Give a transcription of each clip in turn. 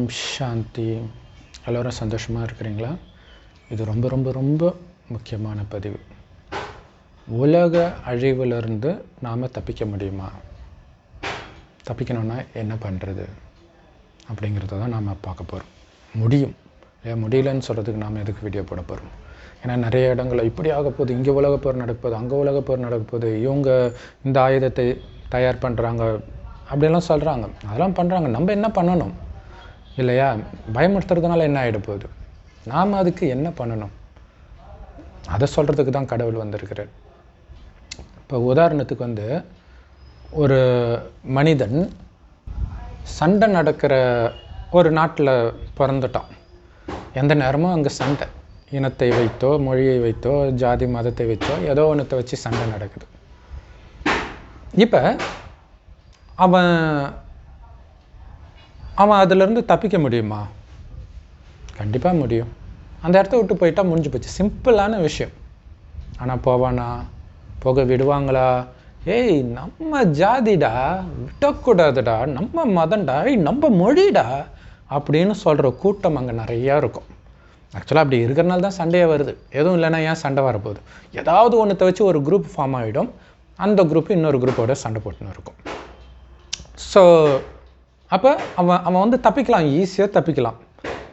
ஓம் சாந்தி. எல்லோரும் சந்தோஷமாக இருக்கிறீங்களா? இது ரொம்ப ரொம்ப ரொம்ப முக்கியமான பதிவு. உலக அழிவிலிருந்து நாம் தப்பிக்க முடியுமா? தப்பிக்கணுன்னா என்ன பண்ணுறது அப்படிங்கிறத தான் நாம் பார்க்க போகிறோம். முடியும் ஏன் முடியலன்னு சொல்கிறதுக்கு நாம் எதுக்கு வீடியோ போட போகிறோம்? ஏன்னா நிறைய இடங்களில் இப்படி ஆக போகுது, இங்கே உலகப்போர் நடக்கப்போகுது, அங்கே உலகப்போர் நடக்கப்போகுது, இவங்க இந்த ஆயுதத்தை தயார் பண்ணுறாங்க அப்படிலாம் சொல்கிறாங்க. அதெல்லாம் பண்ணுறாங்க. நம்ம என்ன பண்ணணும் இல்லையா? பயமுறுத்துறதுனால என்ன ஆகிட போகுது? நாம் அதுக்கு என்ன பண்ணணும் அதை சொல்கிறதுக்கு தான் கடவுள் வந்திருக்கிறார். இப்போ உதாரணத்துக்கு ஒரு மனிதன் சண்டை நடக்கிற ஒரு நாட்டில் பிறந்துட்டான். எந்த நேரமும் அங்கே சண்டை, இனத்தை வைத்தோ மொழியை வைத்தோ ஜாதி மதத்தை வைத்தோ ஏதோ ஒன்றத்தை வச்சு சண்டை நடக்குது. இப்போ அவன் அதிலிருந்து தப்பிக்க முடியுமா? கண்டிப்பாக முடியும். அந்த இடத்த விட்டு போயிட்டா முடிஞ்சு போச்சு. சிம்பிளான விஷயம். ஆனால் போவானா? போக விடுவாங்களா? ஏய், நம்ம ஜாதிடா, விடக்கூடாதுடா, நம்ம மதம்டா, நம்ம மொழிடா அப்படின்னு சொல்கிற கூட்டம் அங்கே நிறையா இருக்கும். ஆக்சுவலாக அப்படி இருக்கிறனால தான் சண்டையே வருது. எதுவும் இல்லைன்னா ஏன் சண்டை வரப்போகுது? ஏதாவது ஒன்றத்தை வச்சு ஒரு குரூப் ஃபார்ம் ஆகிடும். அந்த குரூப் இன்னொரு குரூப்போட சண்டை போட்டுன்னு இருக்கும். ஸோ அப்போ அவன் தப்பிக்கலாம், ஈஸியாக தப்பிக்கலாம்.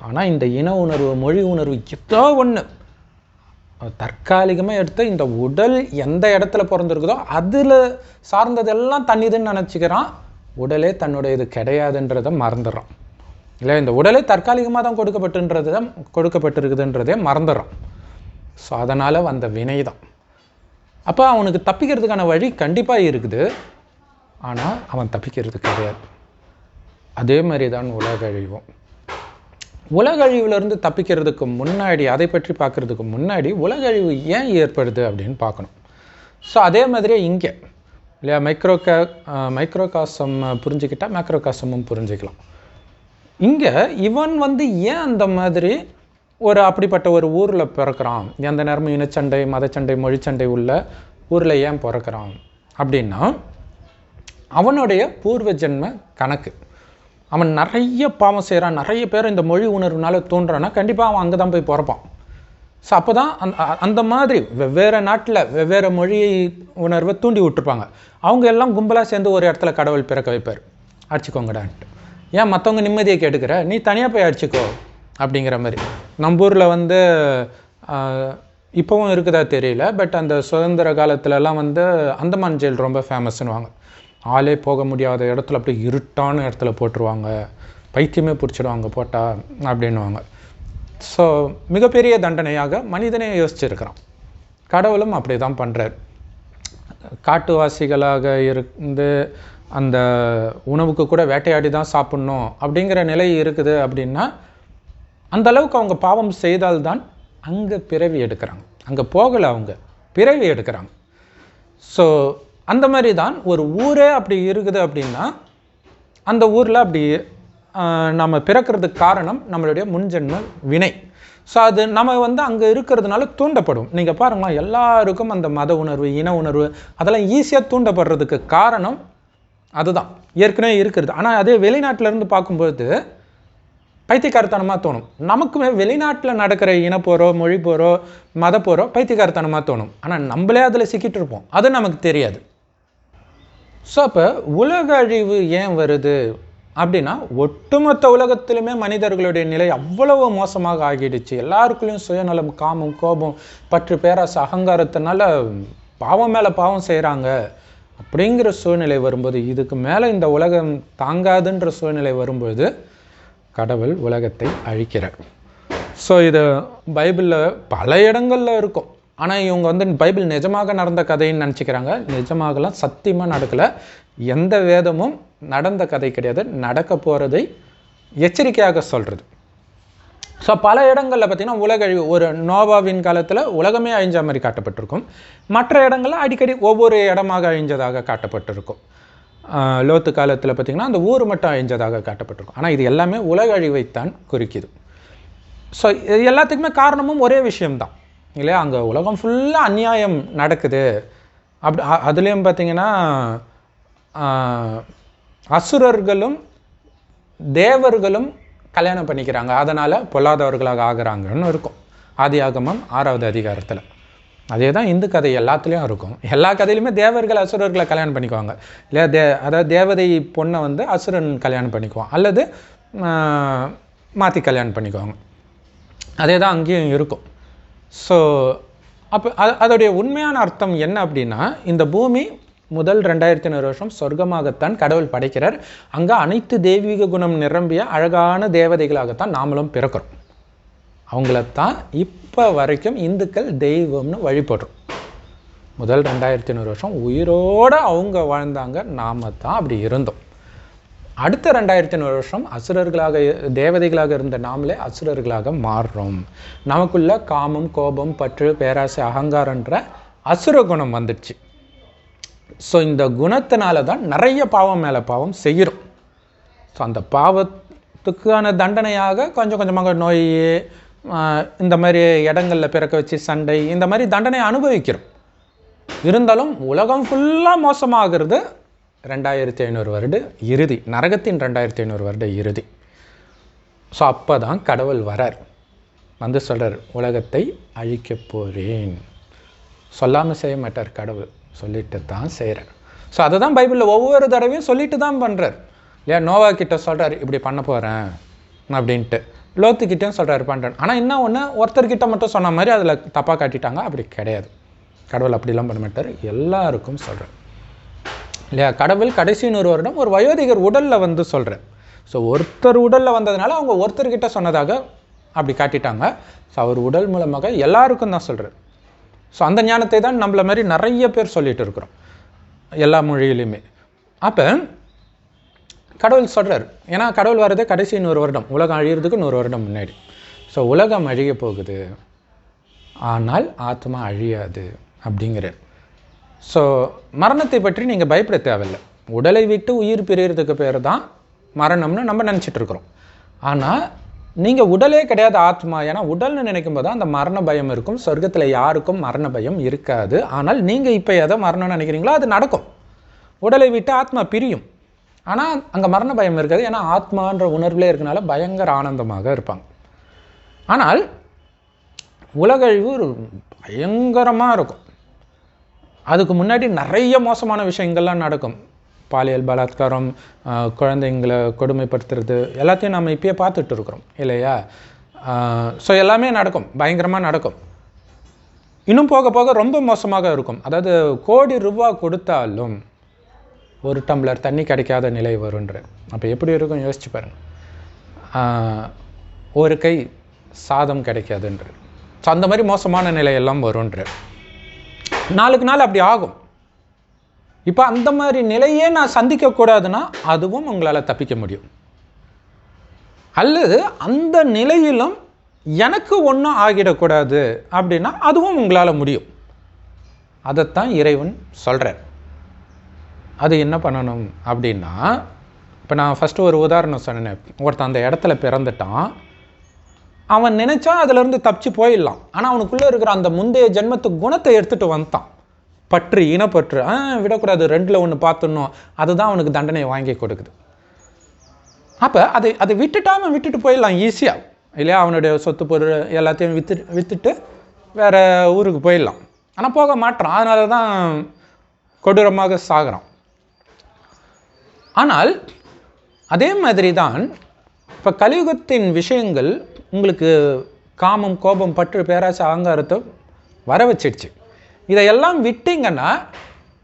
ஆனால் இந்த இன உணர்வு, மொழி உணர்வு, ஏதோ ஒன்று தற்காலிகமாக எடுத்து இந்த உடல் எந்த இடத்துல பிறந்திருக்குதோ அதில் சார்ந்ததெல்லாம் தண்ணிதுன்னு நினச்சிக்கிறான். உடலே தன்னுடைய இது கிடையாதுன்றதை மறந்துடுறான். இல்லை, இந்த உடலே தற்காலிகமாக தான் கொடுக்கப்பட்டிருக்குதுன்றதே மறந்துடுறான். ஸோ அதனால் வந்த வினை தான். அப்போ அவனுக்கு தப்பிக்கிறதுக்கான வழி கண்டிப்பாக இருக்குது. ஆனால் அவன் தப்பிக்கிறது கிடையாது. அதே மாதிரி தான் உலக அழிவும். உலக அழிவுலேருந்து தப்பிக்கிறதுக்கு முன்னாடி, அதை பற்றி பார்க்குறதுக்கு முன்னாடி உலக அழிவு ஏன் ஏற்படுது அப்படின்னு பார்க்கணும். ஸோ அதே மாதிரியே இங்கே இல்லையா, மைக்ரோகாசம் புரிஞ்சுக்கிட்டால் மேக்ரோகாசமும் புரிஞ்சுக்கலாம். இங்கே இவன் ஏன் அந்த மாதிரி அப்படிப்பட்ட ஒரு ஊரில் பிறக்கிறான், எந்த நேரமும் இனச்சண்டை, மதச்சண்டை, மொழிச்சண்டை உள்ள ஊரில் ஏன் பிறக்கிறான் அப்படின்னா, அவனுடைய பூர்வ ஜென்ம கணக்கு. அவன் நிறைய பாவம் செய்கிறான், நிறைய பேர் இந்த மொழி உணர்வுனால தோன்றான்னா கண்டிப்பாக அவன் அங்கே தான் போய் பிறப்பான். ஸோ அப்போ தான் அந்த மாதிரி வெவ்வேறு நாட்டில் வெவ்வேறு மொழி உணர்வை தூண்டி விட்டுருப்பாங்க. அவங்க எல்லாம் கும்பலாக சேர்ந்து ஒரு இடத்துல கடவுள் பிறக்க வைப்பார். அடிச்சுக்கோங்கடான்ட்டு. ஏன் மற்றவங்க நிம்மதியை கேட்டுக்கிற, நீ தனியாக போய் அடிச்சுக்கோ அப்படிங்கிற மாதிரி. நம்ம ஊரில் இப்போவும் இருக்குதா தெரியல, பட் அந்த சுதந்திர காலத்துலலாம் அந்தமான் ஜெயில் ரொம்ப ஃபேமஸ்னுவாங்க. ஆளே போக முடியாத இடத்துல அப்படி இருட்டான இடத்துல போட்டுருவாங்க, பைத்தியமே பிடிச்சிடுவாங்க போட்டால் அப்படின்வாங்க. ஸோ மிகப்பெரிய தண்டனையாக மனிதனே யோசிச்சிருக்கிறான். கடவுளும் அப்படி தான் பண்ணுறார். காட்டுவாசிகளாக இருந்து அந்த உணவுக்கு கூட வேட்டையாடி தான் சாப்பிட்ணும் அப்படிங்கிற நிலை இருக்குது. அப்படின்னா அந்த அளவுக்கு அவங்க பாவம் செய்தால்தான் அங்கே பிறவி எடுக்கிறாங்க. அங்கே போகலை, அவங்க பிறவி எடுக்கிறாங்க. ஸோ அந்த மாதிரி தான் ஒரு ஊரே அப்படி இருக்குது அப்படின்னா, அந்த ஊரில் அப்படி நம்ம பிறக்கிறதுக்கு காரணம் நம்மளுடைய முன்ஜென்ம வினை. ஸோ அது நம்ம அங்கே இருக்கிறதுனால தூண்டப்படும். நீங்கள் பாருங்களா, எல்லாருக்கும் அந்த மத உணர்வு, இன உணர்வு அதெல்லாம் ஈஸியாக தூண்டப்படுறதுக்கு காரணம் அதுதான், ஏற்கனவே இருக்கிறது. ஆனால் அதே வெளிநாட்டிலேருந்து பார்க்கும்போது பைத்தியக்காரத்தனமாக தோணும். நமக்குமே வெளிநாட்டில் நடக்கிற இனப்போரோ, மொழி போரோ, மத போரோ பைத்தியக்காரத்தனமாக தோணும். ஆனால் நம்மளே அதில் சிக்கிட்டு இருப்போம், அது நமக்கு தெரியாது. ஸோ அப்போ உலக அழிவு ஏன் வருது அப்படின்னா, ஒட்டுமொத்த உலகத்திலுமே மனிதர்களுடைய நிலை அவ்வளவு மோசமாக ஆகிடுச்சு. எல்லாருக்குள்ளேயும் சுயநலம், காமம், கோபம், பற்று, பேராசை, அகங்காரத்தினால பாவம் மேலே பாவம் செய்கிறாங்க. அப்படிங்கிற சூழ்நிலை வரும்போது, இதுக்கு மேலே இந்த உலகம் தாங்காதுன்ற சூழ்நிலை வரும்போது கடவுள் உலகத்தை அழிக்கிறார். ஸோ இது பைபிளில் பல இடங்களில் இருக்கும். ஆனால் இவங்க பைபிள் நிஜமாக நடந்த கதைன்னு நினச்சிக்கிறாங்க. நிஜமாகலாம் சத்தியமாக நடக்கலை. எந்த வேதமும் நடந்த கதை கிடையாது, நடக்க போகிறதை எச்சரிக்கையாக சொல்கிறது. ஸோ பல இடங்களில் பார்த்திங்கன்னா உலக அழிவு, ஒரு நோவாவின் காலத்தில் உலகமே அழிஞ்ச மாதிரி காட்டப்பட்டிருக்கும். மற்ற இடங்களில் அடிக்கடி ஒவ்வொரு இடமாக அழிஞ்சதாக காட்டப்பட்டிருக்கும். லோத்து காலத்தில் பார்த்திங்கன்னா அந்த ஊர் மட்டும் அழிஞ்சதாக காட்டப்பட்டிருக்கும். ஆனால் இது எல்லாமே உலக அழிவைத்தான் குறிக்குது. ஸோ எல்லாத்துக்குமே காரணமும் ஒரே விஷயம்தான் இல்லையா? அங்கே உலகம் ஃபுல்லாக அநியாயம் நடக்குது. அதுலேயும் பார்த்திங்கன்னா அசுரர்களும் தேவர்களும் கல்யாணம் பண்ணிக்கிறாங்க, அதனால் பொல்லாதவர்களாக ஆகிறாங்கன்னு இருக்கும். ஆதியாகமம் 6வது அதிகாரத்தில். அதே தான் இந்து கதை எல்லாத்துலேயும் இருக்கும். எல்லா கதையிலுமே தேவர்கள் அசுரர்களை கல்யாணம் பண்ணிக்குவாங்க இல்லையா? அதாவது தேவதை பொண்ணை வந்து அசுரன் கல்யாணம் பண்ணிக்குவான், அல்லது மாற்றி கல்யாணம் பண்ணிக்குவாங்க. அதே தான் அங்கேயும் இருக்கும். ஸோ அப்போ அதோடைய உண்மையான அர்த்தம் என்ன அப்படின்னா, இந்த பூமி முதல் 2500 வருஷம் சொர்க்கமாகத்தான் கடவுள் படைக்கிறார். அங்கே அனைத்து தெய்வீக குணம் நிரம்பிய அழகான தேவதைகளாகத்தான் நாமளும் பிறக்கிறோம். அவங்களத்தான் இப்போ வரைக்கும் இந்துக்கள் தெய்வம்னு வழிபடுறோம். முதல் 2500 வருஷம் உயிரோடு அவங்க வாழ்ந்தாங்க, நாம தான் அப்படி இருந்தோம். அடுத்த 2500 வருஷம் அசுரர்களாக தேவதைகளாக இருந்த நாமளே அசுரர்களாக மாறுறோம். நமக்குள்ள காமம், கோபம், பற்று, பேராசை, அகங்காரன்ற அசுர குணம் வந்துடுச்சு. ஸோ இந்த குணத்தினால தான் நிறைய பாவம் மேலே பாவம் செய்கிறோம். ஸோ அந்த பாவத்துக்கான தண்டனையாக கொஞ்சம் கொஞ்சமாக நோய், இந்த மாதிரி இடங்களில் பிறக்க வச்சு சண்டை, இந்த மாதிரி தண்டனை அனுபவிக்கிறோம். இருந்தாலும் உலகம் ஃபுல்லாக மோசமாகிறது 2500 வருட இறுதி, நரகத்தின் 2500 வருட இறுதி. ஸோ அப்போ தான் கடவுள் வரார், வந்து சொல்கிறார், உலகத்தை அழிக்க போகிறேன். சொல்லாமல் செய்ய மாட்டார் கடவுள், சொல்லிட்டு தான் செய்கிறார். ஸோ அதை தான் பைபிளில் ஒவ்வொரு தடவையும் சொல்லிட்டு தான் பண்ணுறார் இல்லையா? நோவா கிட்ட சொல்கிறார், இப்படி பண்ண போகிறேன் அப்படின்ட்டு. லோத்துக்கிட்டேயும் சொல்கிறார், பண்ணுறேன். ஆனால் என்ன ஒன்று, ஒருத்தர்கிட்ட மட்டும் சொன்ன மாதிரி அதில் தப்பாக காட்டிட்டாங்க. அப்படி கிடையாது, கடவுள் அப்படிலாம் பண்ண மாட்டார், எல்லாருக்கும் சொல்கிறார் இல்லையா? கடவுள் கடைசி 100 வருடம் ஒரு வயோதிகர் உடலில் வந்து சொல்கிறார். ஸோ ஒருத்தர் உடலில் வந்ததுனால அவங்க ஒருத்தர்கிட்ட சொன்னதாக அப்படி காட்டிட்டாங்க. ஸோ அவர் உடல் மூலமாக எல்லாருக்கும் தான் சொல்கிறார். ஸோ அந்த ஞானத்தை தான் நம்மள மாதிரி நிறைய பேர் சொல்லிட்டு இருக்கிறோம் எல்லா மொழியிலையுமே. அப்போ கடவுள் சொல்கிறார், ஏன்னா கடவுள் வர்றதே கடைசி 100 வருடம், உலகம் அழியிறதுக்கு 100 வருடம் முன்னாடி. ஸோ உலகம் அழிய போகுது, ஆனால் ஆத்மா அழியாது அப்படிங்கிறார். ஸோ மரணத்தை பற்றி நீங்கள் பயப்பட தேவையில்லை. உடலை விட்டு உயிர் பிரியறதுக்கு பேர் தான் மரணம்னு நம்ம நினச்சிட்டு இருக்கிறோம். ஆனால் நீங்கள் உடலே கிடையாது, ஆத்மா. ஏன்னா உடல்னு நினைக்கும் போது தான் அந்த மரண பயம் இருக்கும். சொர்க்கத்தில் யாருக்கும் மரண பயம் இருக்காது. ஆனால் நீங்கள் இப்போ எதை மரணம்னு நினைக்கிறீங்களோ அது நடக்கும். உடலை விட்டு ஆத்மா பிரியும், ஆனால் அங்கே மரண பயம் இருக்காது. ஏன்னா ஆத்மான்ற உணர்வுலே இருக்கனால பயங்கர ஆனந்தமாக இருப்பாங்க. ஆனால் உலகழிவு பயங்கரமாக இருக்கும். அதுக்கு முன்னாடி நிறைய மோசமான விஷயங்கள்லாம் நடக்கும். பாலியல் பலாத்காரம், குழந்தைங்களை கொடுமைப்படுத்துறது, எல்லாத்தையும் நம்ம இப்பயே பார்த்துட்டு இருக்கிறோம் இல்லையா? ஸோ எல்லாமே நடக்கும், பயங்கரமாக நடக்கும். இன்னும் போக போக ரொம்ப மோசமாக இருக்கும். அதாவது கோடி ரூபாய் கொடுத்தாலும் ஒரு டம்ளர் தண்ணி கிடைக்காத நிலை வருன்ற. அப்போ எப்படி இருக்கும் யோசிச்சு பாருங்க. ஒரு கை சாதம் கிடைக்காதுன்ற. ஸோ அந்த மாதிரி மோசமான நிலையெல்லாம் வருன்ற. நாளுக்கு நாள் அப்படி ஆகும். இப்போ அந்த மாதிரி நிலையே நான் சந்திக்கக்கூடாதுன்னா அதுவும் உங்களால் தப்பிக்க முடியும். அல்லது அந்த நிலையிலும் எனக்கு ஒன்றும் ஆகிடக்கூடாது அப்படின்னா அதுவும் உங்களால் முடியும். அதைத்தான் இறைவன் சொல்கிறார். அது என்ன பண்ணணும் அப்படின்னா, இப்போ நான் ஃபஸ்ட்டு ஒரு உதாரணம் சொன்னேன். ஒருத்தன் அந்த இடத்துல பிறந்துட்டான், அவன் நினைச்சா அதுலேருந்து தப்பிச்சு போயிடலாம். ஆனால் அவனுக்குள்ளே இருக்கிற அந்த முந்தைய ஜென்மத்து குணத்தை எடுத்துகிட்டு வந்துட்டான். பற்று, இனப்பற்று, விடக்கூடாது, 2ல் 1 பார்த்துடணும். அதுதான் அவனுக்கு தண்டனை வாங்கி கொடுக்குது. அப்போ அதை விட்டுட்டு போயிடலாம் ஈஸியாக இல்லையா? அவனுடைய சொத்து பொருள் எல்லாத்தையும் விற்றுட்டு வேறு ஊருக்கு போயிடலாம். ஆனால் போக மாட்டான். அதனால தான் கொடூரமாக சாகிறான். ஆனால் அதே மாதிரி தான் இப்போ கலியுகத்தின் விஷயங்கள் உங்களுக்கு காமம், கோபம், பற்று, பேராசை, அகங்காரத்தை வர வச்சிடுச்சு. இதையெல்லாம் விட்டீங்கன்னா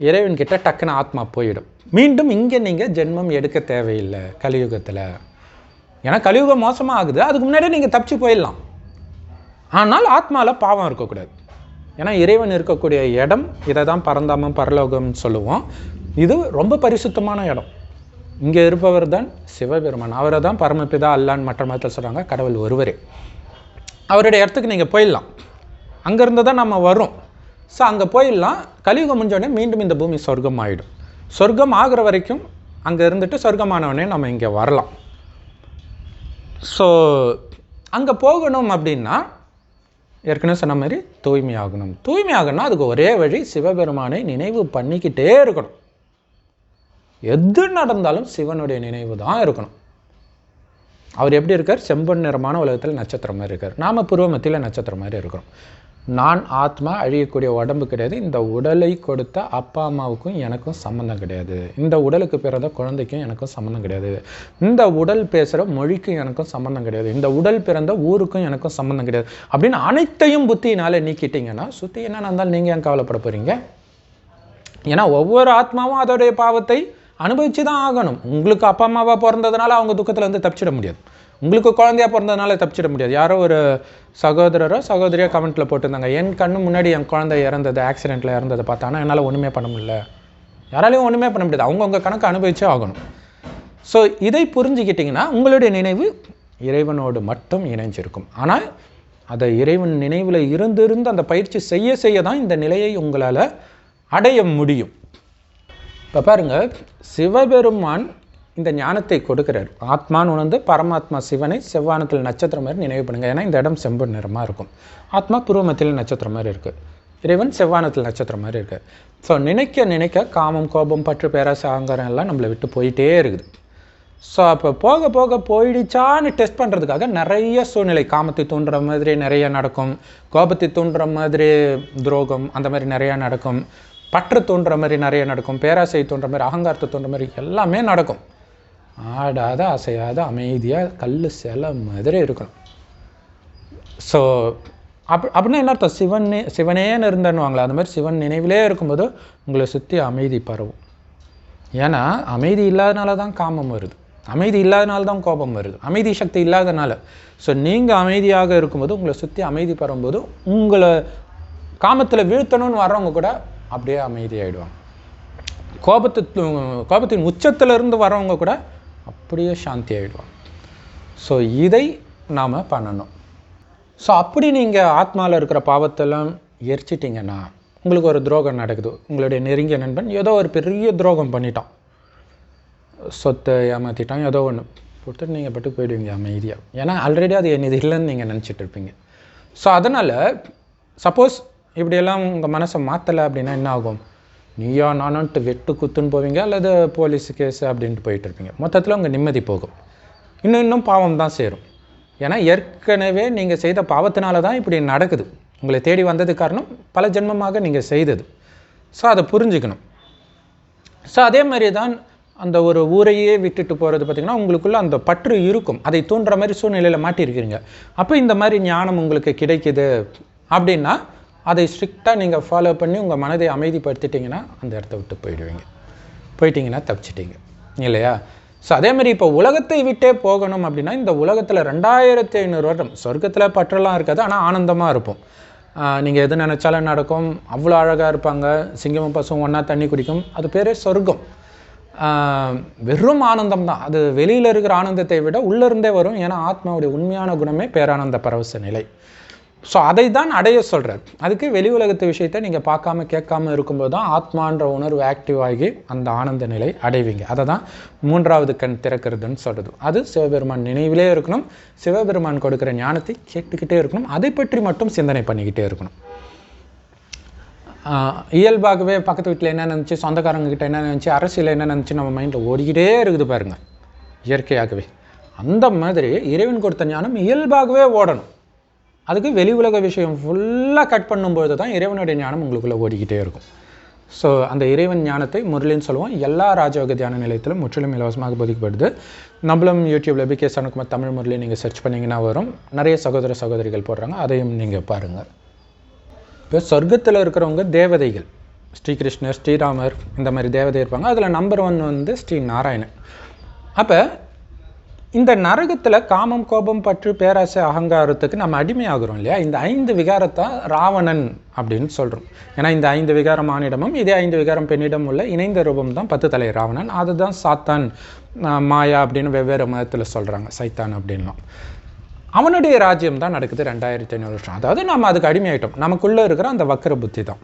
இறைவன்கிட்ட டக்குன்னு ஆத்மா போயிடும். மீண்டும் இங்கே நீங்கள் ஜென்மம் எடுக்க தேவையில்லை கலியுகத்தில். ஏன்னா கலியுகம் மோசமாக ஆகுது, அதுக்கு முன்னாடியே நீங்கள் தப்பிச்சு போயிடலாம். ஆனால் ஆத்மாவில் பாவம் இருக்கக்கூடாது. ஏன்னா இறைவன் இருக்கக்கூடிய இடம் இதை தான் பரந்தாமம், பரலோகம்னு சொல்லுவோம். இது ரொம்ப பரிசுத்தமான இடம். இங்கே இருப்பவர் தான் சிவபெருமான். அவரை தான் பரமபிதா அல்லான்னு மற்ற மதத்தில் சொல்கிறாங்க. கடவுள் ஒருவரே. அவருடைய இடத்துக்கு நீங்கள் போயிடலாம். அங்கேருந்து தான் நம்ம வரோம். ஸோ அங்கே போயிடலாம். கலியுகம் முடிஞ்சோடனே மீண்டும் இந்த பூமி சொர்க்கம் ஆகிடும். சொர்க்கம் ஆகிற வரைக்கும் அங்கே இருந்துட்டு சொர்க்கமானவனே நம்ம இங்கே வரலாம். ஸோ அங்கே போகணும் அப்படின்னா ஏற்கனவே சொன்ன மாதிரி தூய்மையாகணும். தூய்மையாகணும்னா அதுக்கு ஒரே வழி, சிவபெருமானை நினைவு பண்ணிக்கிட்டே இருக்கணும். எது நடந்தாலும் சிவனுடைய நினைவு தான் இருக்கணும். அவர் எப்படி இருக்கார்? செம்பொன் நிறமான உலகத்தில் நட்சத்திரம் மாதிரி இருக்கார். நாம் புருவ மத்தியில் நட்சத்திரம் மாதிரி இருக்கிறோம். நான் ஆத்மா, அழியக்கூடிய உடம்பு கிடையாது. இந்த உடலை கொடுத்த அப்பா அம்மாவுக்கும் எனக்கும் சம்மந்தம் கிடையாது. இந்த உடலுக்கு பிறந்த குழந்தைக்கும் எனக்கும் சம்மந்தம் கிடையாது. இந்த உடல் பேசுகிற மொழிக்கும் எனக்கும் சம்மந்தம் கிடையாது. இந்த உடல் பிறந்த ஊருக்கும் எனக்கும் சம்மந்தம் கிடையாது அப்படின்னு அனைத்தையும் புத்தியினால் நீக்கிட்டீங்கன்னா சுற்றி என்ன நடந்தாலும் நீங்கள் ஏன் கவலைப்பட போகிறீங்க? ஏன்னா ஒவ்வொரு ஆத்மாவும் அதோடைய பாவத்தை அனுபவிச்சு தான் ஆகணும். உங்களுக்கு அப்பா அம்மாவாக பிறந்ததுனால அவங்க துக்கத்தில் வந்து தப்பிச்சிட முடியாது. உங்களுக்கு குழந்தையாக பிறந்ததுனால தப்பிச்சிட முடியாது. யாரோ ஒரு சகோதரரோ சகோதரியோ கமெண்ட்டில் போட்டிருந்தாங்க, என் கண்ணு முன்னாடி என் குழந்தை இறந்தது, ஆக்சிடெண்ட்டில் இறந்ததை பார்த்தானா என்னால் ஒன்றுமே பண்ண முடியல. யாராலையும் ஒன்றுமே பண்ண முடியாது. அவங்கவுங்க கணக்கு அனுபவிச்சே ஆகணும். ஸோ இதை புரிஞ்சுக்கிட்டிங்கன்னா உங்களுடைய நினைவு இறைவனோடு மட்டும் இணைஞ்சிருக்கும். ஆனால் அதை இறைவன் நினைவில் இருந்து அந்த பயிற்சி செய்ய தான் இந்த நிலையை உங்களால் அடைய முடியும். இப்போ பாருங்கள், சிவபெருமான் இந்த ஞானத்தை கொடுக்கிறார். ஆத்மான்னு உணர்ந்து பரமாத்மா சிவனை செவ்வானத்தில் நட்சத்திரம் மாதிரி நினைவு பண்ணுங்க. ஏன்னா இந்த இடம் செம்பு நிறமாக இருக்கும். ஆத்மா புருவமத்தில் நட்சத்திரம் மாதிரி இருக்குது. இறைவன் செவ்வானத்தில் நட்சத்திரம் மாதிரி இருக்குது. ஸோ நினைக்க நினைக்க காமம், கோபம், பற்று, பேராசை, அகங்காரம் எல்லாம் நம்மளை விட்டு போயிட்டே இருக்குது. ஸோ அப்போ போக போக போயிடுச்சான்னு டெஸ்ட் பண்ணுறதுக்காக நிறைய சூழ்நிலை, காமத்தை தூண்டுற மாதிரி நிறைய நடக்கும், கோபத்தை தூண்டுற மாதிரி துரோகம் அந்த மாதிரி நிறையா நடக்கும், பற்று தோன்ற மாதிரி நிறைய நடக்கும், பேராசை தோன்ற மாதிரி, அகங்காரத்தை தோன்ற மாதிரி எல்லாமே நடக்கும். ஆடாத அசையாத அமைதியாக கல் சிலை மாதிரி இருக்கணும். ஸோ அப்படின்னா என்ன அர்த்தம்? சிவனேன்னு இருந்தேன்னுவாங்களா, அந்த மாதிரி சிவன் நினைவிலே இருக்கும்போது உங்களை சுற்றி அமைதி பரவும். ஏன்னா அமைதி இல்லாதனால தான் காமம் வருது, அமைதி இல்லாதனால தான் கோபம் வருது, அமைதி சக்தி இல்லாதனால. ஸோ நீங்கள் அமைதியாக இருக்கும்போது உங்களை சுற்றி அமைதி பரவும்போது உங்களை காமத்தில் வீழ்த்தணும்னு வர்றவங்க கூட அப்படியே அமைதியாகிடுவாங்க. கோபத்தின் உச்சத்திலிருந்து வரவங்க கூட அப்படியே சாந்தி ஆகிடுவாங்க. ஸோ இதை நாம் பண்ணணும். ஸோ அப்படி நீங்கள் ஆத்மாவில் இருக்கிற பாவத்தெல்லாம் எரிச்சிட்டிங்கன்னா உங்களுக்கு ஒரு துரோகம் நடக்குது. உங்களுடைய நெருங்கிய நண்பன் ஏதோ ஒரு பெரிய துரோகம் பண்ணிட்டான், சொத்தை ஏமாற்றிட்டான், ஏதோ ஒன்று கொடுத்துட்டு நீங்கள் பட்டு போயிடுவீங்க அமைதியாக. ஏன்னா ஆல்ரெடி அது இது இல்லைன்னு நீங்கள் நினச்சிட்டு இருப்பீங்க. ஸோ அதனால் சப்போஸ் இப்படியெல்லாம் உங்கள் மனசை மாற்றலை அப்படின்னா என்ன ஆகும்? நீயா நானுன்ட்டு வெட்டு குத்துன்னு போவீங்க, அல்லது போலீஸ் கேஸு அப்படின்ட்டு போயிட்டு இருப்பீங்க. மொத்தத்தில் உங்கள் நிம்மதி போகும். இன்னும் பாவம் தான் சேரும். ஏன்னா ஏற்கனவே நீங்கள் செய்த பாவத்தினால தான் இப்படி நடக்குது. உங்களை தேடி வந்தது காரணம் பல ஜென்மமாக நீங்கள் செய்தது. ஸோ அதை புரிஞ்சுக்கணும். ஸோ அதே மாதிரி தான் அந்த ஒரு ஊரையே விட்டுட்டு போகிறது பார்த்திங்கன்னா உங்களுக்குள்ளே அந்த பற்று இருக்கும். அதை தூண்டுற மாதிரி சூழ்நிலையில் மாட்டியிருக்கிறீங்க. அப்போ இந்த மாதிரி ஞானம் உங்களுக்கு கிடைக்குது அப்படின்னா அதை ஸ்ட்ரிக்டாக நீங்கள் ஃபாலோ பண்ணி உங்கள் மனதை அமைதிப்படுத்திட்டிங்கன்னா அந்த இடத்த விட்டு போயிட்டீங்கன்னா தப்பிச்சிட்டிங்க இல்லையா? ஸோ அதேமாதிரி இப்போ உலகத்தை விட்டே போகணும் அப்படின்னா இந்த உலகத்தில் 2500 வருடம் சொர்க்கத்தில் பற்றெல்லாம் இருக்காது, ஆனால் ஆனந்தமாக இருப்போம். நீங்கள் எது நினச்சாலும் நடக்கும், அவ்வளோ அழகாக இருப்பாங்க, சிங்கமும் பசுவும் ஒன்றா தண்ணி குடிக்கும், அது பேரே சொர்க்கம். வெறும் ஆனந்தம் தான். அது வெளியில் இருக்கிற ஆனந்தத்தை விட உள்ளிருந்தே வரும். ஏன்னா ஆத்மாவுடைய உண்மையான குணமே பேரானந்த பரவச நிலை. ஸோ அதை தான் அடைய சொல்கிறார். அதுக்கு வெளி உலகத்து விஷயத்தை நீங்கள் பார்க்காம கேட்காம இருக்கும்போது தான் ஆத்மான்ற உணர்வு ஆக்டிவ் ஆகி அந்த ஆனந்த நிலை அடைவீங்க. அதை தான் 3வது கண் திறக்கிறதுன்னு சொல்கிறது. அது சிவபெருமான் நினைவிலே இருக்கணும், சிவபெருமான் கொடுக்குற ஞானத்தை கேட்டுக்கிட்டே இருக்கணும், அதை பற்றி மட்டும் சிந்தனை பண்ணிக்கிட்டே இருக்கணும். இயல்பாகவே பக்கத்து வீட்டில் என்ன நினச்சி, சொந்தக்காரங்கக்கிட்ட என்ன நினச்சி, அரசியல் என்ன நினச்சி நம்ம மைண்டில் ஓடிக்கிட்டே இருக்குது பாருங்கள், இயற்கையாகவே. அந்த மாதிரி இறைவன் கொடுத்த ஞானம் இயல்பாகவே ஓடணும். அதுக்கு வெளி உலக விஷயம் ஃபுல்லாக கட் பண்ணும்பொழுது தான் இறைவனுடைய ஞானம் உங்களுக்குள்ளே ஓடிக்கிட்டே இருக்கும். ஸோ அந்த இறைவன் ஞானத்தை முரளின்னு சொல்லுவோம். எல்லா ராஜயோக தியான நிலையத்திலும் முற்றிலும் இலவசமாக போதிக்கப்படுது. நம்மளும் யூடியூப்பில் பிகே சனகுமார் தமிழ் முரளி நீங்கள் சர்ச் பண்ணிங்கன்னா வரும். நிறைய சகோதர சகோதரிகள் போடுறாங்க, அதையும் நீங்கள் பாருங்கள். இப்போ சொர்க்கத்தில் இருக்கிறவங்க தேவதைகள், ஸ்ரீகிருஷ்ணர், ஸ்ரீராமர், இந்த மாதிரி தேவதை இருப்பாங்க. அதில் நம்பர் 1 வந்து ஸ்ரீ நாராயணன். அப்போ இந்த நரகத்தில் காமம், கோபம், பற்று, பேராசை, அகங்காரத்துக்கு நம்ம அடிமையாகிறோம் இல்லையா? இந்த 5 விகாரத்தை ராவணன் அப்படின்னு சொல்கிறோம். ஏன்னா இந்த 5 விகாரம் ஆணிடமும் இதே 5 விகாரம் பெண்ணிடம் உள்ள இணைந்த ரூபம் தான் 10 தலை ராவணன். அதுதான் சாத்தான், மாயா அப்படின்னு வெவ்வேறு மதத்தில் சொல்கிறாங்க, சைத்தான் அப்படின்லாம். அவனுடைய ராஜ்யம் தான் நடக்குது 2500 வருஷம். அதாவது நாம் அதுக்கு அடிமையாயிட்டோம். நமக்குள்ளே இருக்கிற அந்த வக்கர புத்தி தான்.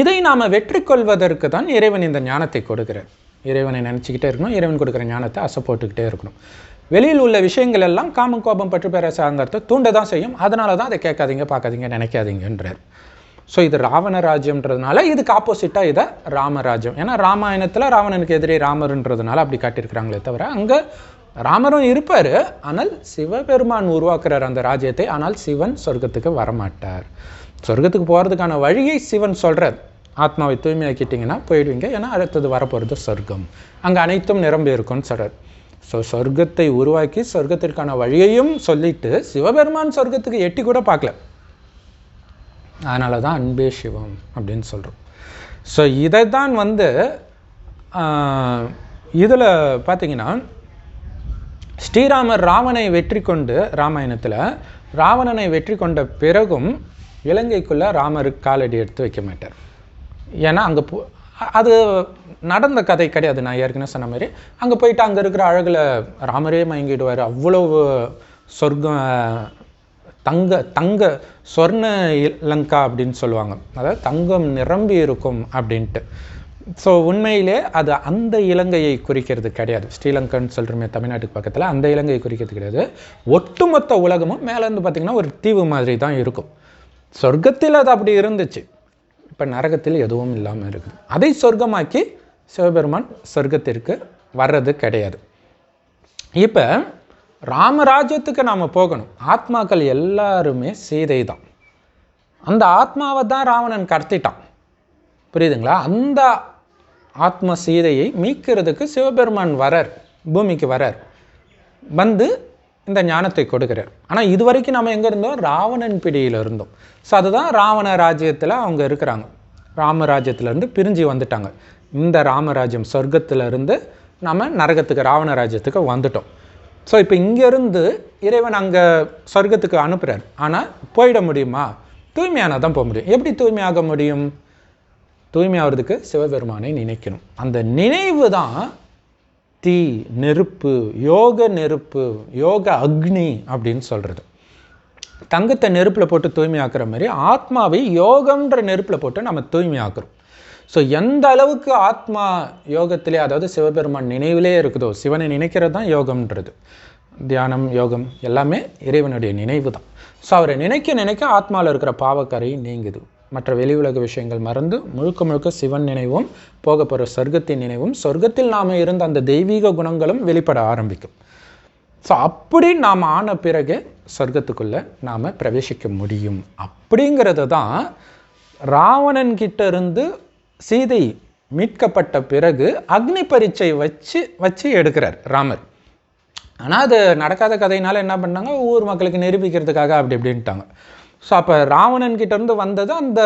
இதை நாம் வெற்றி கொள்வதற்கு தான் இறைவன் இந்த ஞானத்தை கொடுக்கிறார். இறைவனை நினச்சிக்கிட்டே இருக்கணும், இறைவன் கொடுக்குற ஞானத்தை அசை போட்டுக்கிட்டே இருக்கணும். வெளியில் உள்ள விஷயங்கள் எல்லாம் காமம், கோபம், பற்று, பேராசை, அகங்காரத்தை தூண்ட தான் செய்யும். அதனால தான் அதை கேட்காதீங்க, பார்க்காதீங்க, நினைக்காதீங்கன்றார். ஸோ இது ராவண ராஜ்யம்ன்றதுனால இதுக்கு ஆப்போசிட்டாக இதை ராமராஜ்யம். ஏன்னா ராமாயணத்தில் ராவணனுக்கு எதிரே ராமர்ன்றதுனால அப்படி காட்டியிருக்கிறாங்களே தவிர அங்கே ராமரும் இருப்பார், ஆனால் சிவபெருமான் உருவாக்குறார் அந்த ராஜ்யத்தை. ஆனால் சிவன் சொர்க்கத்துக்கு வரமாட்டார். சொர்க்கத்துக்கு போகிறதுக்கான வழியை சிவன் சொல்கிறார். ஆத்மாவை தூய்மையாக்கிட்டிங்கன்னா போயிடுவீங்க, ஏன்னா அடுத்தது வரப்போகிறது சொர்க்கம், அங்கே அனைத்தும் நிரம்பி இருக்கும்னு சொல்கிறார். ஸோ சொர்க்கத்தை உருவாக்கி சொர்க்கத்திற்கான வழியையும் சொல்லிட்டு சிவபெருமான் சொர்க்கத்துக்கு எட்டி கூட பார்க்கல. அதனால தான் அன்பே சிவம் அப்படின்னு சொல்கிறோம். ஸோ இதை தான் இதில் பார்த்தீங்கன்னா ஸ்ரீராமர் ராவனை வெற்றி கொண்டு, ராமாயணத்தில் ராவணனை வெற்றி கொண்ட பிறகும் இலங்கைக்குள்ளே ராமருக்கு காலடி எடுத்து வைக்க மாட்டார். ஏன்னா அங்கே அது நடந்த கதை கிடையாது. நான் ஏற்கனவே சொன்ன மாதிரி அங்கே போயிட்டு அங்கே இருக்கிற அழகில் ராமரே மயங்கிடுவார். அவ்வளவு சொர்க்கம், தங்க சொர்ண லங்கா அப்படின்னு சொல்லுவாங்க, அதாவது தங்கம் நிரம்பி இருக்கும் அப்படின்ட்டு. ஸோ உண்மையிலே அது அந்த இலங்கையை குறிக்கிறது கிடையாது. ஸ்ரீலங்கன்னு சொல்கிறோமே தமிழ்நாட்டுக்கு பக்கத்தில், அந்த இலங்கையை குறிக்கிறது கிடையாது. ஒட்டுமொத்த உலகமும் மேலேருந்து பார்த்திங்கன்னா ஒரு தீவு மாதிரி தான் இருக்கும். சொர்க்கத்தில் அது அப்படி இருந்துச்சு, இப்போ நரகத்தில் எதுவும் இல்லாமல் இருக்குது. அதை சொர்க்கமாக்கி சிவபெருமான் சொர்க்கத்திற்கு வர்றது கிடையாது. இப்போ ராமராஜ்யத்துக்கு நாம் போகணும். ஆத்மாக்கள் எல்லாருமே சீதை தான். அந்த ஆத்மாவை தான் ராவணன் கடத்திட்டான், புரியுதுங்களா? அந்த ஆத்ம சீதையை மீட்கிறதுக்கு சிவபெருமான் வரார், பூமிக்கு வரார், வந்து இந்த ஞானத்தை கொடுக்கிறார். ஆனால் இது வரைக்கும் நம்ம எங்கே இருந்தோம்? ராவணன் பிடியில் இருந்தோம். ஸோ அதுதான் ராவண ராஜ்யத்தில் அவங்க இருக்கிறாங்க. ராமராஜ்யத்திலேருந்து பிரிஞ்சு வந்துட்டாங்க. இந்த ராமராஜ்யம் சொர்க்கத்திலேருந்து நம்ம நரகத்துக்கு, ராவண ராஜ்யத்துக்கு வந்துட்டோம். ஸோ இப்போ இங்கேருந்து இறைவன் அங்கே சொர்க்கத்துக்கு அனுப்புகிறார். ஆனால் போயிட முடியுமா? தூய்மையானால் தான் போக முடியும். எப்படி தூய்மையாக முடியும்? தூய்மையாகிறதுக்கு சிவபெருமானை நினைக்கணும். அந்த நினைவு தான் தீ, நெருப்பு, யோக அக்னி அப்படின்னு சொல்கிறது. தங்கத்தை நெருப்பில் போட்டு தூய்மையாக்குற மாதிரி ஆத்மாவை யோகம்ன்ற நெருப்பில் போட்டு நம்ம தூய்மையாக்குறோம். ஸோ எந்த அளவுக்கு ஆத்மா யோகத்திலே, அதாவது சிவபெருமான் நினைவிலே இருக்குதோ, சிவனை நினைக்கிறது தான் யோகம்ன்றது. தியானம், யோகம் எல்லாமே இறைவனுடைய நினைவு தான். ஸோ அவரை நினைக்க நினைக்க ஆத்மாவில் இருக்கிற பாவக்கரை நீங்குது. மற்ற வெளி உலக விஷயங்கள் மறந்து முழுக்க முழுக்க சிவன் நினைவும், போக போகிற சொர்க்கத்தின் நினைவும், சொர்க்கத்தில் நாம் இருந்த அந்த தெய்வீக குணங்களும் வெளிப்பட ஆரம்பிக்கும். ஸோ அப்படி நாம் ஆன பிறகு சொர்க்கத்துக்குள்ளே நாம் பிரவேசிக்க முடியும். அப்படிங்கிறது தான் ராவணன் கிட்ட இருந்து சீதை மீட்கப்பட்ட பிறகு அக்னி பரீட்சை வச்சு எடுக்கிறார் ராமர். ஆனால் அது நடக்காத கதையினால என்ன பண்ணாங்க, ஊர் மக்களுக்கு நிரூபிக்கிறதுக்காக அப்படி இப்படின்ட்டாங்க. ஸோ அப்போ ராவணன்கிட்ட இருந்து வந்தது அந்த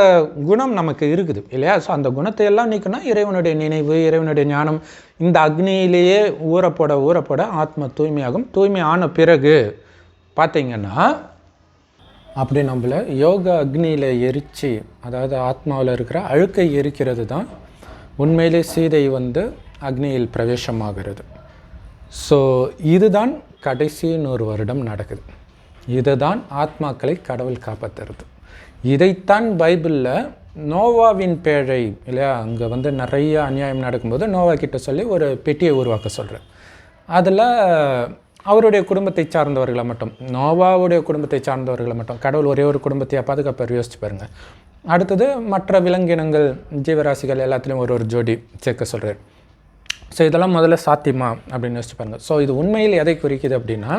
குணம் நமக்கு இருக்குது இல்லையா? ஸோ அந்த குணத்தை எல்லாம் நீக்கணும். இறைவனுடைய நினைவு, இறைவனுடைய ஞானம் இந்த அக்னியிலேயே ஊறப்போட ஆத்ம தூய்மையாகும். தூய்மை ஆன பிறகு பார்த்தீங்கன்னா அப்படி நம்மளை யோக அக்னியில் எரித்து, அதாவது ஆத்மாவில் இருக்கிற அழுக்கை எரிக்கிறது தான் உண்மையிலே சீதை அக்னியில் பிரவேசமாகிறது. ஸோ இதுதான் கடைசி 100 வருடம் நடக்குது. இதுதான் ஆத்மாக்களை கடவுள் காப்பாற்றுறது. இதைத்தான் பைபிளில் நோவாவின் பேழை இல்லையா, அங்கே நிறைய அநியாயம் நடக்கும்போது நோவா கிட்ட சொல்லி ஒரு பெட்டியை உருவாக்க சொல்கிறேன். அதில் அவருடைய குடும்பத்தை சார்ந்தவர்களை மட்டும், நோவாவுடைய குடும்பத்தை சார்ந்தவர்களை மட்டும், கடவுள் ஒரே ஒரு குடும்பத்தையே பாதுகாப்பார், யோசிச்சு பாருங்கள். அடுத்தது மற்ற விலங்கினங்கள், ஜீவராசிகள் எல்லாத்துலேயும் ஒரு ஜோடி சேர்க்க சொல்கிறார். ஸோ இதெல்லாம் முதல்ல சாத்தியமா அப்படின்னு யோசிச்சு பாருங்கள். ஸோ இது உண்மையில் எதை குறிக்குது அப்படின்னா,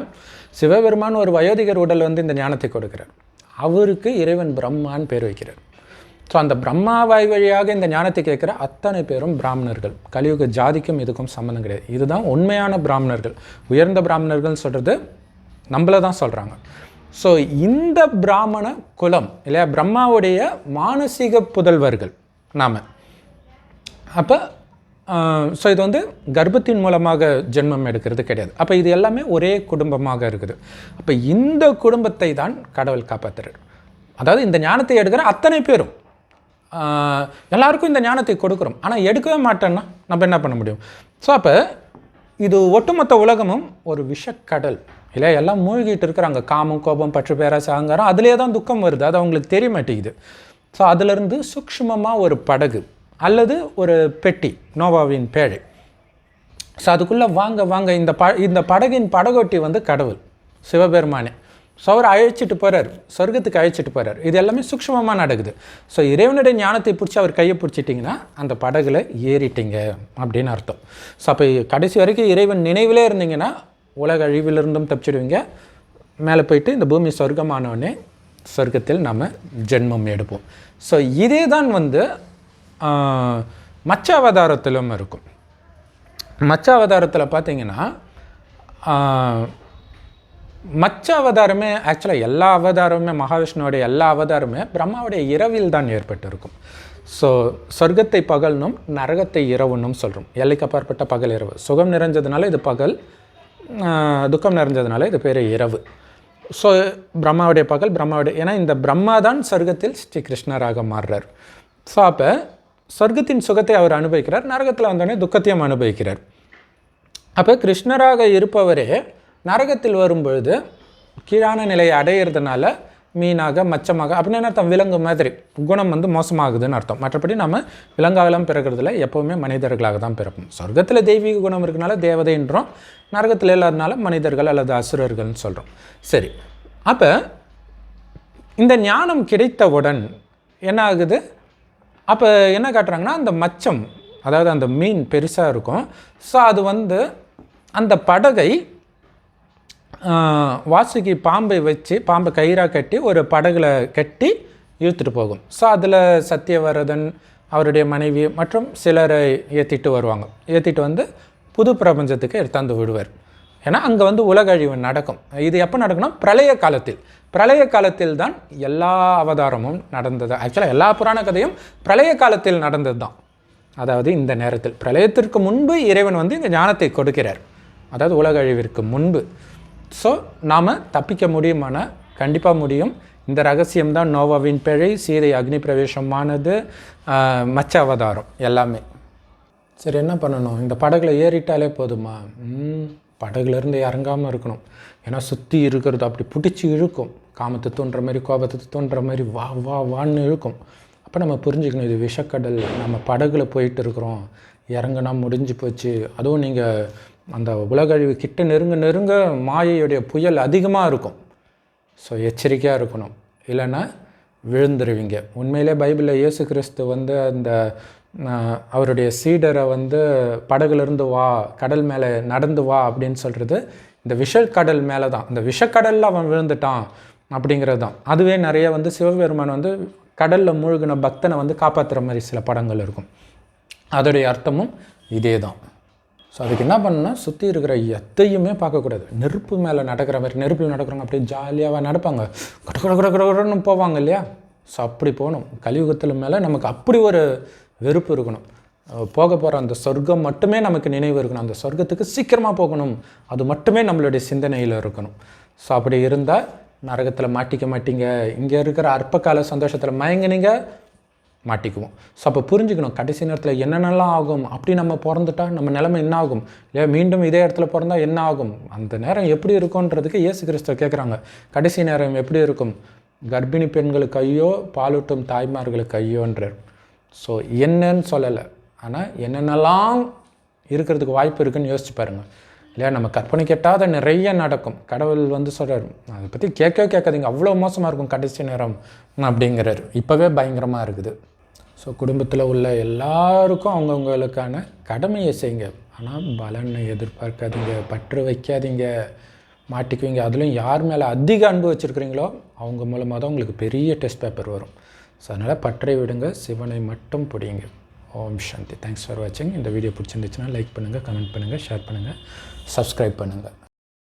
சிவபெருமான் ஒரு வயோதிகர் உடல் இந்த ஞானத்தை கொடுக்கிறார். அவருக்கு இறைவன் பிரம்மான்னு பேர் வைக்கிறார். ஸோ அந்த பிரம்மாவாய் வழியாக இந்த ஞானத்தை கேட்குற அத்தனை பேரும் பிராமணர்கள். கலியுக ஜாதிக்கும் இதுக்கும் சம்மந்தம் கிடையாது. இதுதான் உண்மையான பிராமணர்கள். உயர்ந்த பிராமணர்கள் சொல்கிறது நம்மளை தான் சொல்கிறாங்க. ஸோ இந்த பிராமண குலம் இல்லையா, பிரம்மாவுடைய மானசீக புதல்வர்கள் நாம். அப்போ ஸோ இது கர்ப்பத்தின் மூலமாக ஜென்மம் எடுக்கிறது கிடையாது. அப்போ இது எல்லாமே ஒரே குடும்பமாக இருக்குது. அப்போ இந்த குடும்பத்தை தான் கடவுள் காப்பாற்றுறார். அதாவது இந்த ஞானத்தை எடுக்கிற அத்தனை பேரும் எல்லாருக்கும் இந்த ஞானத்தை கொடுக்குறோம். ஆனால் எடுக்கவே மாட்டேன்னா நம்ம என்ன பண்ண முடியும்? ஸோ அப்போ இது ஒட்டுமொத்த உலகமும் ஒரு விஷக்கடல் இல்லை, எல்லாம் மூழ்கிட்டு இருக்கிறாங்க. காமம், கோபம், பற்று, பேராசை, அகங்காரம், அதிலே தான் துக்கம் வருது. அது அவங்களுக்கு தெரிய மாட்டேங்குது. ஸோ அதிலிருந்து சூக்ஷ்மமாக ஒரு படகு அல்லது ஒரு பெட்டி, நோவாவின் பேழை. ஸோ அதுக்குள்ளே வாங்க இந்த படகின் படகோட்டி கடவுள் சிவபெருமானே. ஸோ அவர் அழைச்சிட்டு போகிறார், சொர்க்கத்துக்கு அழைச்சிட்டு போகிறார். இது எல்லாமே சூக்ஷ்மமாக நடக்குது. ஸோ இறைவனுடைய ஞானத்தை பிடிச்சி அவர் கையை பிடிச்சிட்டிங்கன்னா அந்த படகுல ஏறிட்டீங்க அப்படின்னு அர்த்தம். ஸோ அப்போ கடைசி வரைக்கும் இறைவன் நினைவிலே இருந்தீங்கன்னா உலக அழிவிலிருந்தும் தப்பிச்சிடுவீங்க. மேலே போயிட்டு இந்த பூமி சொர்க்கமானோடனே சொர்க்கத்தில் நம்ம ஜென்மம் எடுப்போம். ஸோ இதே தான் வந்து மச்ச அவதாரத்திலும் இருக்கும். மச்ச அவதாரத்தில் பார்த்தீங்கன்னா மச்ச அவதாரமே ஆக்சுவலாக எல்லா அவதாரமுமே மகாவிஷ்ணுவோடைய எல்லா அவதாரமே பிரம்மாவுடைய இரவில் தான் ஏற்பட்டிருக்கும். ஸோ சொர்க்கத்தை பகல்னும் நரகத்தை இரவுன்னும் சொல்கிறோம். எல்லைக்கு அப்பாற்பட்ட பகல் இரவு. சுகம் நிறைஞ்சதுனால இது பகல், துக்கம் நிறைஞ்சதுனால இது பேர் இரவு. ஸோ பிரம்மாவுடைய பகல், பிரம்மாவுடைய, ஏன்னா இந்த பிரம்மா தான் சொர்க்கத்தில் ஸ்ரீ கிருஷ்ணராக மாறுறார். ஸோ அப்போ சொர்க்கத்தின் சுகத்தை அவர் அனுபவிக்கிறார், நரகத்தில் வந்தோடனே துக்கத்தையும் அனுபவிக்கிறார். அப்போ கிருஷ்ணராக இருப்பவரே நரகத்தில் வரும்பொழுது கீழான நிலையை அடையிறதுனால மீனாக மச்சமாக அப்படின்னு அர்த்தம், விலங்கு மாதிரி குணம் வந்து மோசமாகுதுன்னு அர்த்தம். மற்றபடி நம்ம விலங்காகலாம் பிறக்கிறதுல எப்போவுமே மனிதர்களாக தான் பிறப்போம். சொர்க்கத்தில் தெய்வீக குணம் இருக்கனால தேவதைன்றோம், நரகத்தில் இல்லாதனால மனிதர்கள் அல்லது அசுரர்கள்னு சொல்கிறோம். சரி, அப்போ இந்த ஞானம் கிடைத்தவுடன் என்ன ஆகுது? அப்போ என்ன காட்டுறாங்கன்னா அந்த மச்சம், அதாவது அந்த மீன் பெருசாக இருக்கும். ஸோ அது வந்து அந்த படகை வாசுகி பாம்பை வச்சு, பாம்பை கயிறாக கட்டி ஒரு படகுல கட்டி இழுத்துட்டு போகும். ஸோ அதில் சத்தியவரதன், அவருடைய மனைவி மற்றும் சிலரை ஏற்றிட்டு வருவாங்க. ஏற்றிட்டு வந்து புது பிரபஞ்சத்துக்கு எடுத்தாந்து விடுவார். ஏன்னா அங்கே வந்து உலக அழிவு நடக்கும். இது எப்போ நடக்கும்னா பிரளய காலத்தில். பிரளய காலத்தில் தான் எல்லா அவதாரமும் நடந்தது. ஆக்சுவலாக எல்லா புராண கதையும் பிரளய காலத்தில் நடந்தது தான். அதாவது இந்த நேரத்தில் பிரளயத்திற்கு முன்பு இறைவன் வந்து இந்த ஞானத்தை கொடுக்கிறார், அதாவது உலக அழிவிற்கு முன்பு. ஸோ நாம் தப்பிக்க முடியுமானா கண்டிப்பாக முடியும். இந்த ரகசியம்தான் நோவாவின் பிழை, சீதை அக்னி பிரவேசமானது, மச்ச அவதாரம் எல்லாமே. சரி, என்ன பண்ணணும்? இந்த படகுல ஏறிட்டாலே போதுமா? படகுலேருந்து இறங்காமல் இருக்கணும். ஏன்னா சுற்றி இருக்கிறது அப்படி பிடிச்சி இழுக்கும். காமத்தை தோன்ற மாதிரி, கோபத்தை தோன்ற மாதிரி வா வா வான்னு இழுக்கும். அப்போ நம்ம புரிஞ்சுக்கணும், இது விஷக்கடல், நம்ம படகுல போயிட்டு இருக்கிறோம், இறங்குனா முடிஞ்சு போச்சு. அதுவும் நீங்கள் அந்த உலக அழிவு கிட்ட நெருங்க மாயையுடைய புயல் அதிகமாக இருக்கும். ஸோ எச்சரிக்கையாக இருக்கணும், இல்லைன்னா விழுந்துருவீங்க. உண்மையிலே பைபிளில் இயேசு கிறிஸ்து வந்து அந்த அவருடைய சீடரை வந்து படகுலேருந்து வா, கடல் மேலே நடந்து வா அப்படின்னு சொல்கிறது இந்த விஷக்கடல் மேலே தான். இந்த விஷக்கடலில் அவன் விழுந்துட்டான் அப்படிங்கிறது தான். அதுவே நிறைய வந்து சிவபெருமான் வந்து கடலில் மூழ்கின பக்தனை வந்து காப்பாற்றுற மாதிரி சில படங்கள் இருக்கும். அதோடைய அர்த்தமும் இதே தான். ஸோ அதுக்கு என்ன பண்ணணும்னா, சுற்றி இருக்கிற எத்தையுமே பார்க்கக்கூடாது. நெருப்பு மேலே நடக்கிற மாதிரி, நெருப்பில் நடக்கிறவங்க அப்படியே ஜாலியாக நடப்பாங்க, கடன்னு போவாங்க இல்லையா? ஸோ அப்படி போகணும். கலியுகத்தில் மேலே நமக்கு அப்படி ஒரு வெறுப்பு இருக்கணும். போக போகிற அந்த சொர்க்கம் மட்டுமே நமக்கு நினைவு இருக்கணும். அந்த சொர்க்கத்துக்கு சீக்கிரமாக போகணும், அது மட்டுமே நம்மளுடைய சிந்தனையில் இருக்கணும். ஸோ அப்படி இருந்தால் நரகத்தில் மாட்டிக்க மாட்டீங்க. இங்கே இருக்கிற அற்பகால சந்தோஷத்தில் மயங்கினீங்க, மாட்டிக்குவோம். ஸோ அப்போ புரிஞ்சுக்கணும், கடைசி நேரத்தில் என்னென்னலாம் ஆகும், அப்படி நம்ம பிறந்துட்டா நம்ம நிலைமை என்ன ஆகும், இல்லையா மீண்டும் இதே இடத்துல பிறந்தா என்ன ஆகும், அந்த நேரம் எப்படி இருக்கும்ன்றதுக்கு இயேசு கிறிஸ்துவ கேட்குறாங்க. கடைசி நேரம் எப்படி இருக்கும்? கர்ப்பிணி பெண்களுக்கு ஐயோ, பாலூட்டும் தாய்மார்களுக்கு ஐயோன்றார். ஸோ என்னன்னு சொல்லலை, ஆனால் என்னென்னலாம் இருக்கிறதுக்கு வாய்ப்பு இருக்குதுன்னு யோசிச்சு பாருங்கள், இல்லையா? நம்ம கற்பனை கேட்டாத நிறைய நடக்கும். கடவுள் வந்து சொல்கிறார், அதை பற்றி கேட்காதீங்க, அவ்வளோ மோசமாக இருக்கும் கடைசி நேரம் அப்படிங்கிறார். இப்போவே பயங்கரமாக இருக்குது. ஸோ குடும்பத்தில் உள்ள எல்லாருக்கும் அவங்கவுங்களுக்கான கடமையை செய்யுங்க, ஆனால் பலனை எதிர்பார்க்காதீங்க, பற்று வைக்காதீங்க, மாட்டிக்குவீங்க. அதுலேயும் யார் மேலே அதிக அன்பு வச்சுருக்கிறீங்களோ அவங்க மூலமாக தான் உங்களுக்கு பெரிய டெஸ்ட் பேப்பர் வரும். ஸோ அதனால் பற்றை விடுங்க, சிவனை மட்டும் பிடிங்க. ஓம் சாந்தி. தேங்க்ஸ் ஃபார் வாட்சிங். இந்த வீடியோ பிடிச்சிருந்துச்சுன்னா லைக் பண்ணுங்கள், கமெண்ட் பண்ணுங்கள், ஷேர் பண்ணுங்கள், சப்ஸ்கிரைப் பண்ணுங்கள்.